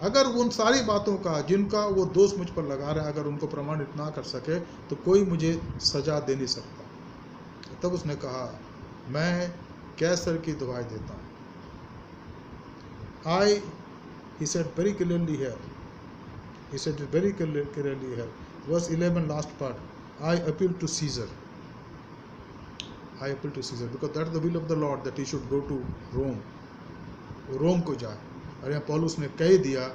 अगर उन सारी बातों का जिनका वो दोष मुझ पर लगा रहा है, अगर उनको प्रमाणित ना कर सके तो कोई मुझे सजा दे नहीं सकता। तब उसने कहा, मैं कैसर की दुहाई देता हूँ। he said very clearly here, verse 11 last part, I appeal to Caesar, because that is the will of the Lord that he should go to Rome, रोम को जाए। और यहाँ पौलुस ने कह दिया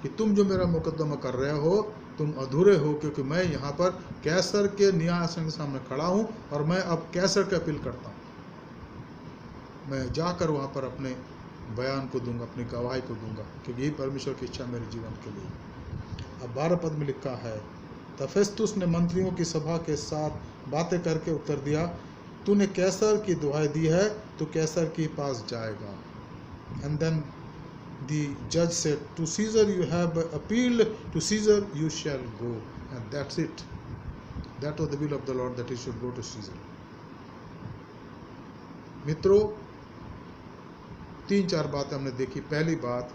कि तुम जो मेरा मुकदमा कर रहे हो तुम अधूरे हो, क्योंकि मैं यहाँ पर कैसर के न्याय आसन के सामने खड़ा हूँ और मैं अब कैसर का अपील करता हूँ। मैं जाकर वहाँ पर अपने बयान को दूंगा, अपनी गवाही को दूंगा, क्योंकि यही परमेश्वर की इच्छा मेरे जीवन के लिए। अब 12 पद में लिखा है, तब फेस्तुस ने मंत्रियों की सभा के साथ बातें करके उत्तर दिया, तूने कैसर की दुहाई दी है तो कैसर के पास जाएगा। And then the judge said, to Caesar you have appealed, to Caesar you shall go. And that's it. That was the will of the Lord, that he should go to Caesar. मित्रों, 3-4 बातें हमने देखी। पहली बात,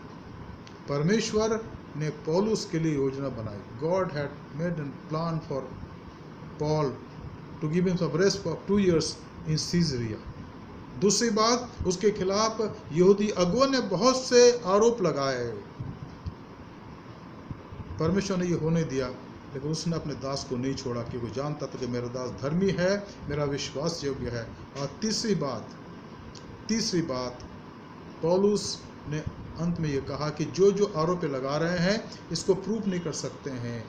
परमेश्वर ने पौलुस के लिए योजना बनाई। God had made a plan for Paul to give him some rest for 2 years in Caesarea. दूसरी बात, उसके खिलाफ यहूदी अगुओं ने बहुत से आरोप लगाए। परमेश्वर ने ये होने दिया, लेकिन उसने अपने दास को नहीं छोड़ा, क्योंकि जानता था कि मेरा दास धर्मी है, मेरा विश्वास योग्य है। और तीसरी बात, पौलुस ने अंत में ये कहा कि जो जो आरोप लगा रहे हैं इसको प्रूफ नहीं कर सकते हैं,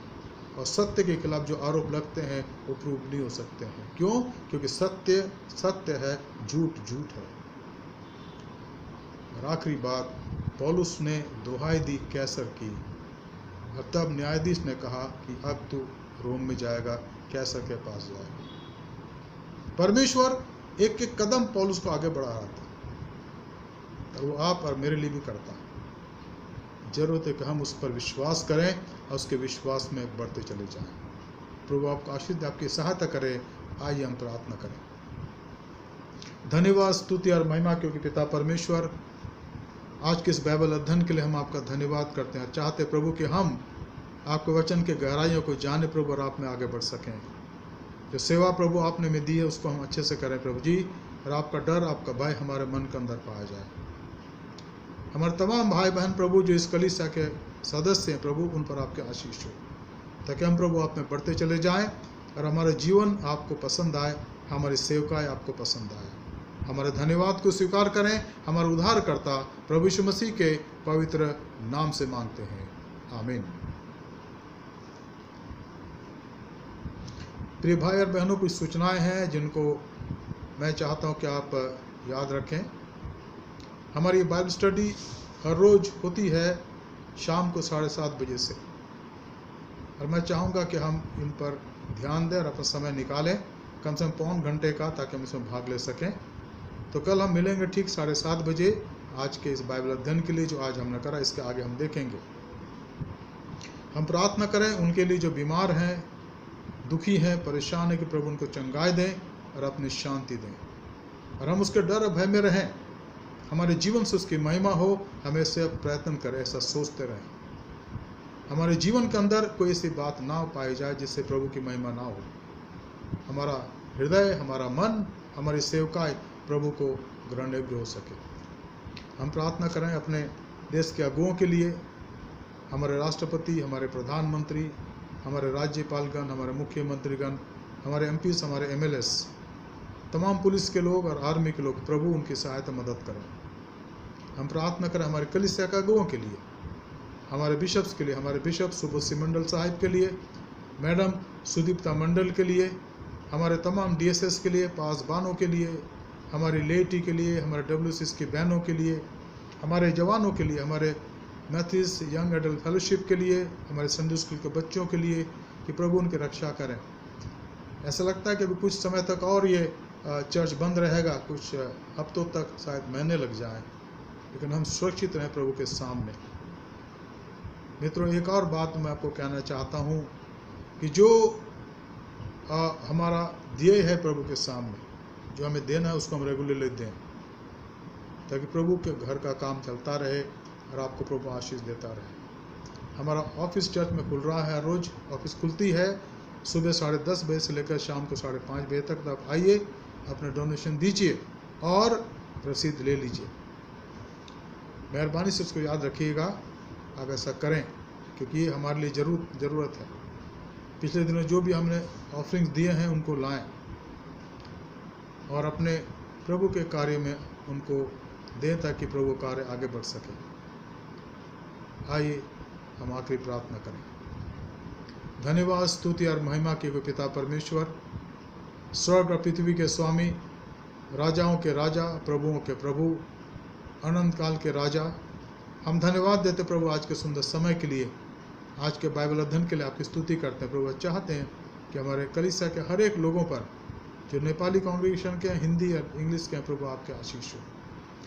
और सत्य के खिलाफ जो आरोप लगते हैं वो प्रूफ नहीं हो सकते हैं। क्यों? क्योंकि सत्य सत्य है, झूठ झूठ है। और आखिरी बात, पौलुस ने दुहाई दी कैसर की, और तब न्यायाधीश ने कहा कि अब तू रोम में जाएगा, कैसर के पास जाएगा। परमेश्वर एक एक कदम पौलुस को आगे बढ़ा रहा था, और वो आप और मेरे लिए भी करता है। जरूरत है कि हम उस पर विश्वास करें और उसके विश्वास में बढ़ते चले जाएं। प्रभु आपको आशीष दे, आपकी सहायता करे। आइए हम प्रार्थना करें। धन्यवाद, स्तुति और महिमा क्योंकि पिता परमेश्वर, आज के इस बाइबल अध्ययन के लिए हम आपका धन्यवाद करते हैं। चाहते प्रभु कि हम आपके वचन के गहराइयों को जाने प्रभु, और आप में आगे बढ़ सकें। जो सेवा प्रभु आपने में दी है उसको हम अच्छे से करें प्रभु जी, और आपका डर, आपका भय हमारे मन के अंदर पाया जाए। हमारे तमाम भाई बहन प्रभु जो इस कलीसिया के सदस्य हैं प्रभु, उन पर आपके आशीष हो, ताकि हम प्रभु आप में बढ़ते चले जाएं और हमारा जीवन आपको पसंद आए, हमारी सेवकाएं आपको पसंद आए। हमारे धन्यवाद को स्वीकार करें। हमारे उद्धारकर्ता प्रभु यीशु मसीह के पवित्र नाम से मांगते हैं, आमीन। प्रिय भाई और बहनों, कुछ सूचनाएं हैं जिनको मैं चाहता हूं कि आप याद रखें। हमारी बाइबल स्टडी हर रोज़ होती है शाम को 7:30 बजे से, और मैं चाहूँगा कि हम इन पर ध्यान दें और अपना समय निकालें, कम से कम पौन घंटे का, ताकि हम इसमें भाग ले सकें। तो कल हम मिलेंगे ठीक 7:30 बजे आज के इस बाइबल अध्ययन के लिए, जो आज हमने करा। इसके आगे हम देखेंगे। हम प्रार्थना करें उनके लिए जो बीमार हैं, दुखी हैं, परेशान हैं, कि प्रभु उनको चंगाई दें और अपनी शांति दें, और हम उसके डर और भय में रहें। हमारे जीवन से उसकी महिमा हो, हमेशा प्रयत्न करें, ऐसा सोचते रहें। हमारे जीवन के अंदर कोई ऐसी बात ना पाई जाए जिससे प्रभु की महिमा ना हो। हमारा हृदय, हमारा मन, हमारी सेवकाई प्रभु को ग्रहण योग्य हो सके। हम प्रार्थना करें अपने देश के अगुओं के लिए, हमारे राष्ट्रपति, हमारे प्रधानमंत्री, हमारे राज्यपालगण, हमारे मुख्यमंत्रीगण, हमारे एमपीस, हमारे एमएलएस, तमाम पुलिस के लोग और आर्मी के लोग, प्रभु उनकी सहायता मदद करें। हम प्रार्थना करें हमारे कलीसिया के अगुओं के लिए, हमारे बिशप्स के लिए, हमारे बिशप सुबोसी मंडल साहिब के लिए, मैडम सुदीप्ता मंडल के लिए, हमारे तमाम डीएसएस के लिए, पासबानों के लिए, हमारी लेटी के लिए, हमारे डब्ल्यूसीएस की बहनों के लिए, हमारे जवानों के लिए, हमारे मैथिस यंग एडल्ट फेलोशिप के लिए, हमारे संडे स्कूल के बच्चों के लिए, कि प्रभु उनकी रक्षा करें। ऐसा लगता है कि अभी कुछ समय तक और ये चर्च बंद रहेगा, कुछ हफ्तों तक, शायद महीने लग जाएं, लेकिन हम सुरक्षित रहें प्रभु के सामने। मित्रों, एक और बात मैं आपको कहना चाहता हूँ कि जो हमारा दिए है प्रभु के सामने, जो हमें देना है, उसको हम रेगुलरली दें, ताकि प्रभु के घर का काम चलता रहे और आपको प्रभु आशीष देता रहे। हमारा ऑफिस चर्च में खुल रहा है, रोज़ ऑफिस खुलती है सुबह 10:30 बजे से लेकर शाम को 5:30 बजे तक। आप आइए, अपने डोनेशन दीजिए और रसीद ले लीजिए। मेहरबानी से उसको याद रखिएगा, आप ऐसा करें, क्योंकि ये हमारे लिए ज़रूरत है। पिछले दिनों जो भी हमने ऑफरिंग्स दिए हैं उनको लाएं और अपने प्रभु के कार्य में उनको दें, ताकि प्रभु कार्य आगे बढ़ सके। आइए हम आखिरी प्रार्थना करें। धन्यवाद, स्तुति और महिमा के पिता परमेश्वर, स्वर्ग और पृथ्वी के स्वामी, राजाओं के राजा, प्रभुओं के प्रभु, अनंत काल के राजा, हम धन्यवाद देते प्रभु आज के सुंदर समय के लिए, आज के बाइबल अध्ययन के लिए आपकी स्तुति करते हैं प्रभु। चाहते हैं कि हमारे कलीसिया के हर एक लोगों पर, जो नेपाली कांग्रेगेशन के, हिंदी और इंग्लिश के, प्रभु आपके आशीष हो।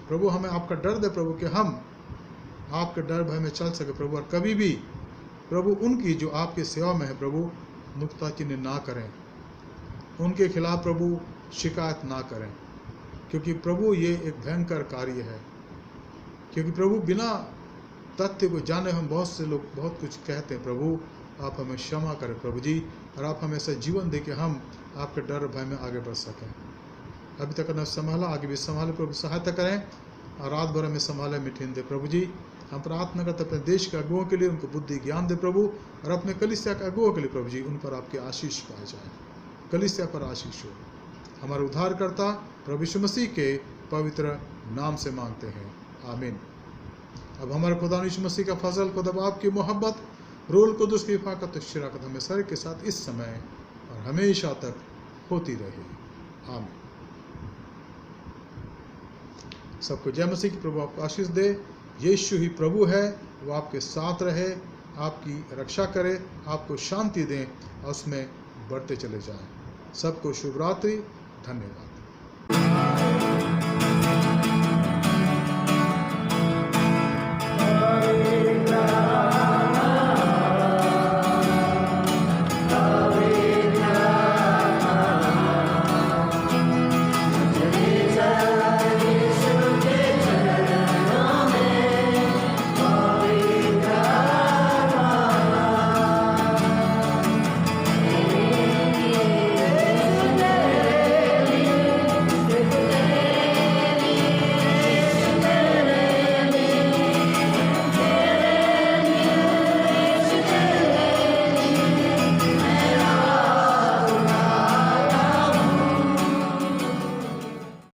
प्रभु हमें आपका डर दे प्रभु, कि हम आपके डर भय में चल सके प्रभु, और कभी भी प्रभु उनकी जो आपकी सेवा में है प्रभु नुक्ताचीनी ना करें, उनके खिलाफ प्रभु शिकायत ना करें, क्योंकि प्रभु ये एक भयंकर कार्य है। क्योंकि प्रभु बिना तथ्य को जाने हम बहुत से लोग बहुत कुछ कहते हैं। प्रभु आप हमें क्षमा करें प्रभु जी, और आप हमें ऐसा जीवन दे कि हम आपके डर भय में आगे बढ़ सकें। अभी तक न संभाला, आगे भी संभाले प्रभु, सहायता करें, और रात भर हमें संभाले, मिठीन दे प्रभु जी। हम प्रार्थना करते अपने देश के अगुओं के लिए, उनको बुद्धि ज्ञान दे प्रभु, और अपने कलीसिया के अगुओं के लिए प्रभु जी, उन पर आपके आशीष पाए जाए, कलीसिया पर आशीष हो। हमारे उद्धारकर्ता प्रभु यीशु मसीह के पवित्र नाम से मांगते हैं, आमीन। अब हमारे खुदा यीशु मसीह का फजल, खुदा बाप की मोहब्बत, रूहुल कुद्दुस की हिफाजत शराकत हमें सर के साथ इस समय और हमेशा तक होती रहे। आमीन। सबको जय मसीह की। प्रभु आपको आशीष दे। यीशु ही प्रभु है, वो आपके साथ रहे, आपकी रक्षा करे, आपको शांति दें और उसमें बढ़ते चले जाएं। सबको शुभ रात्रि। धन्यवाद।